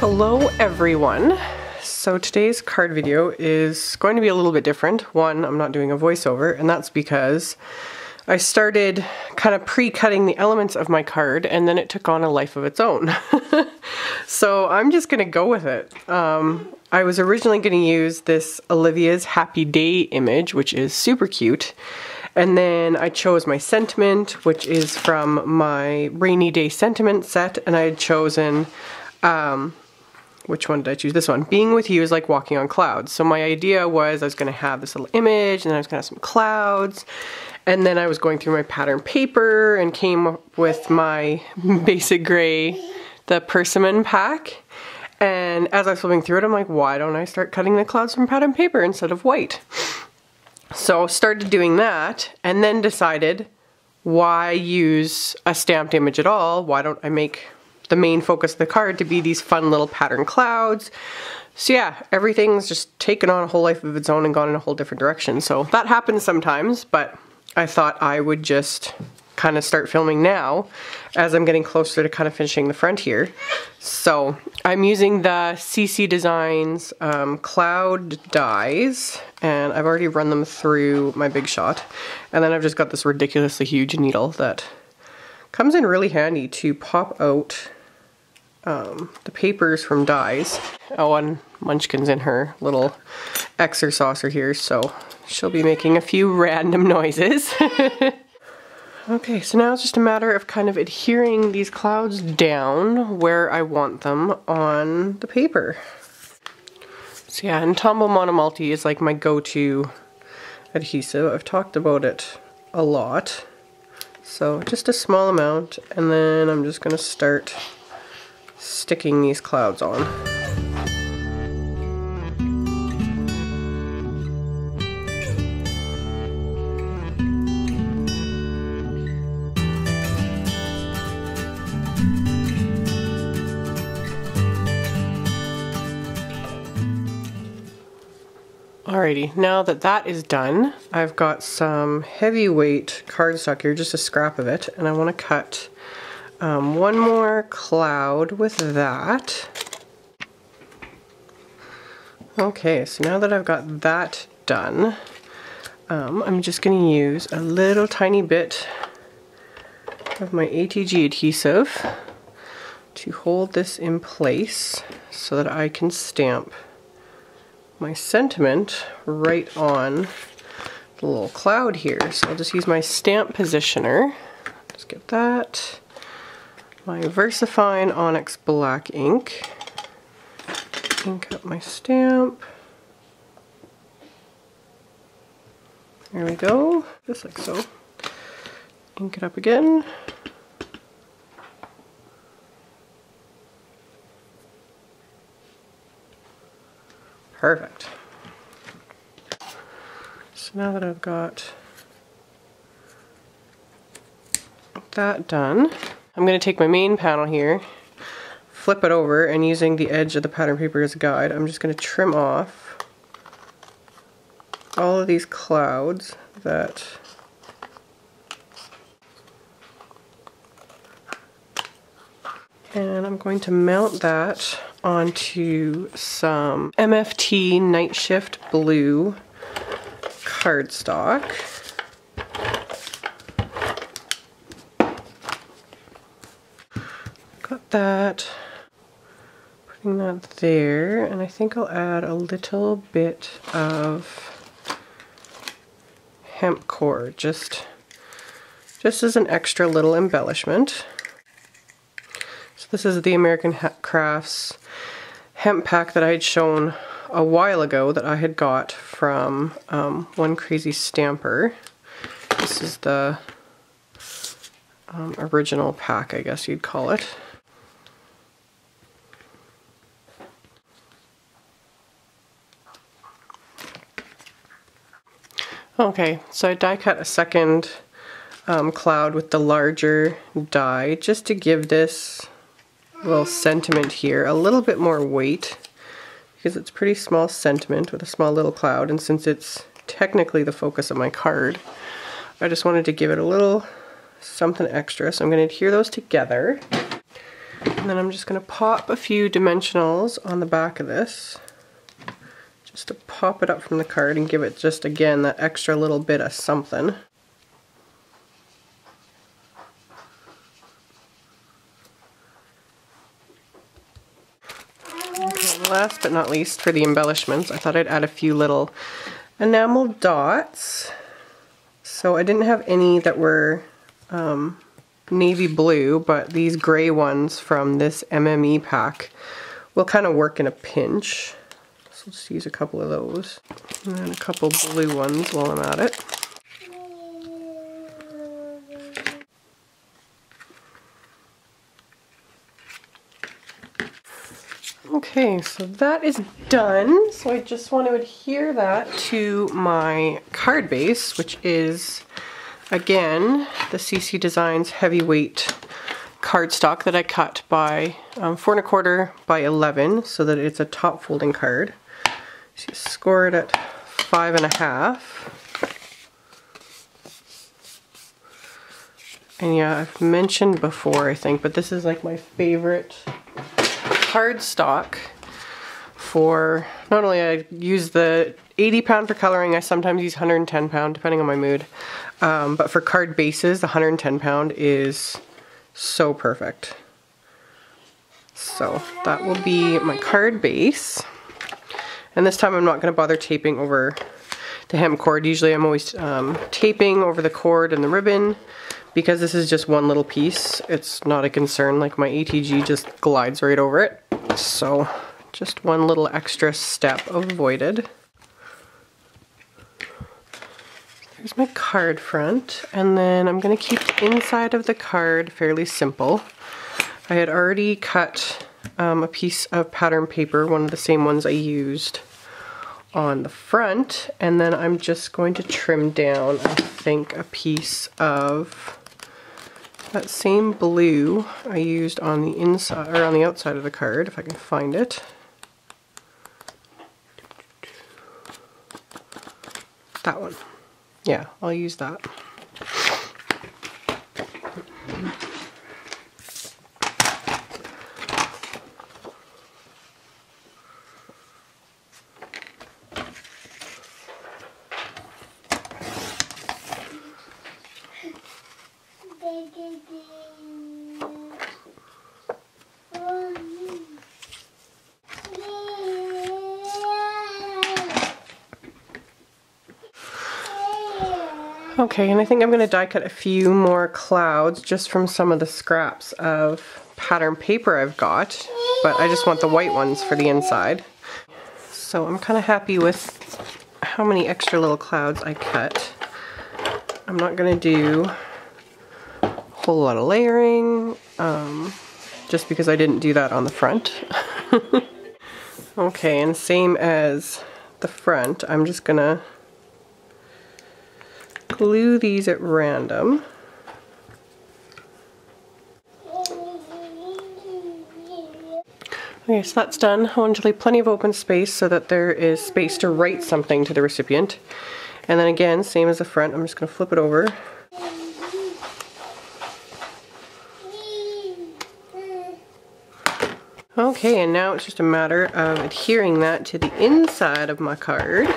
Hello everyone. So today's card video is going to be a little bit different. One, I'm not doing a voiceover, and that's because I started kind of pre-cutting the elements of my card and then it took on a life of its own. So I'm just gonna go with it. I was originally gonna use this Olivia's Happy Day image, which is super cute. And then I chose my sentiment, which is from my Rainy Day Sentiment set, and I had chosen, which one did I choose? This one. Being with you is like walking on clouds. So my idea was I was gonna have this little image, and then I was gonna have some clouds, and then I was going through my pattern paper and came up with my basic gray, the persimmon pack. And as I was flipping through it, I'm like, why don't I start cutting the clouds from pattern paper instead of white? So started doing that, and then decided, why use a stamped image at all? Why don't I make the main focus of the card to be these fun little pattern clouds? So yeah, everything's just taken on a whole life of its own and gone in a whole different direction. So that happens sometimes, but I thought I would just kind of start filming now as I'm getting closer to kind of finishing the front here. So I'm using the CC Designs cloud dies, and I've already run them through my Big Shot. And then I've just got this ridiculously huge needle that comes in really handy to pop out the papers from dies. Oh, and Munchkin's in her little exerciser here, so she'll be making a few random noises. Okay, so now it's just a matter of kind of adhering these clouds down where I want them on the paper. So yeah, and Tombow Monomulti is like my go-to adhesive. I've talked about it a lot. So just a small amount, and then I'm just gonna start sticking these clouds on. Alrighty, now that that is done, I've got some heavyweight cardstock here, just a scrap of it, and I want to cut one more cloud with that. Okay, so now that I've got that done, I'm just going to use a little tiny bit of my ATG adhesive to hold this in place so that I can stamp my sentiment right on the little cloud here. So I'll just use my stamp positioner. Just get that. My VersaFine Onyx black ink. Ink up my stamp. There we go. Just like so. Ink it up again. Perfect. So now that I've got that done, I'm going to take my main panel here, flip it over, and using the edge of the pattern paper as a guide, I'm just going to trim off all of these clouds that and I'm going to mount that onto some MFT Night Shift Blue cardstock. Got that. Putting that there, and I think I'll add a little bit of hemp cord, just as an extra little embellishment. This is the American Crafts hemp pack that I had shown a while ago that I had got from One Crazy Stamper. This is the original pack, I guess you'd call it. Okay, so I die cut a second cloud with the larger die just to give this little sentiment here a little bit more weight, because it's pretty small sentiment with a small little cloud, and since it's technically the focus of my card, I just wanted to give it a little something extra. So I'm going to adhere those together. And then I'm just going to pop a few dimensionals on the back of this, just to pop it up from the card and give it just, again, that extra little bit of something. Okay, last but not least, for the embellishments, I thought I'd add a few little enamel dots. So I didn't have any that were navy blue, but these gray ones from this AmyR pack will kind of work in a pinch. So let's use a couple of those. And then a couple blue ones while I'm at it. Okay, so that is done. So I just want to adhere that to my card base, which is, again, the CC Designs heavyweight cardstock that I cut by 4 1/4 by 11 so that it's a top folding card. So you score it at 5 1/2. And yeah, I've mentioned before, I think, but this is like my favorite cardstock for, not only I use the 80 pound for coloring, I sometimes use 110 pound depending on my mood. But for card bases, the 110 pound is so perfect. So that will be my card base. And this time I'm not going to bother taping over the hem cord. Usually I'm always taping over the cord and the ribbon. Because this is just one little piece, it's not a concern. Like my ATG just glides right over it. So just one little extra step avoided. Here's my card front, and then I'm going to keep the inside of the card fairly simple. I had already cut a piece of pattern paper, one of the same ones I used on the front, and then I'm just going to trim down, I think, a piece of that same blue I used on the inside, or on the outside of the card, if I can find it. That one. Yeah, I'll use that. Okay, and I think I'm going to die cut a few more clouds just from some of the scraps of pattern paper I've got, but I just want the white ones for the inside. So I'm kind of happy with how many extra little clouds I cut. I'm not going to do a whole lot of layering, just because I didn't do that on the front. Okay, and same as the front, I'm just going to glue these at random. Okay, so that's done. I want to leave plenty of open space so that there is space to write something to the recipient. And then again, same as the front, I'm just going to flip it over. Okay, and now it's just a matter of adhering that to the inside of my card.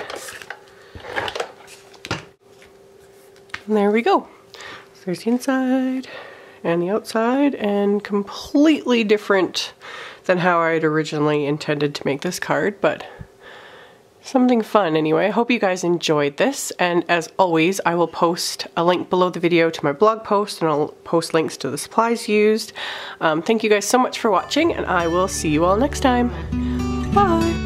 And there we go. So there's the inside and the outside, and completely different than how I had originally intended to make this card, but something fun anyway. I hope you guys enjoyed this, and as always, I will post a link below the video to my blog post, and I'll post links to the supplies used. Thank you guys so much for watching, and I will see you all next time. Bye!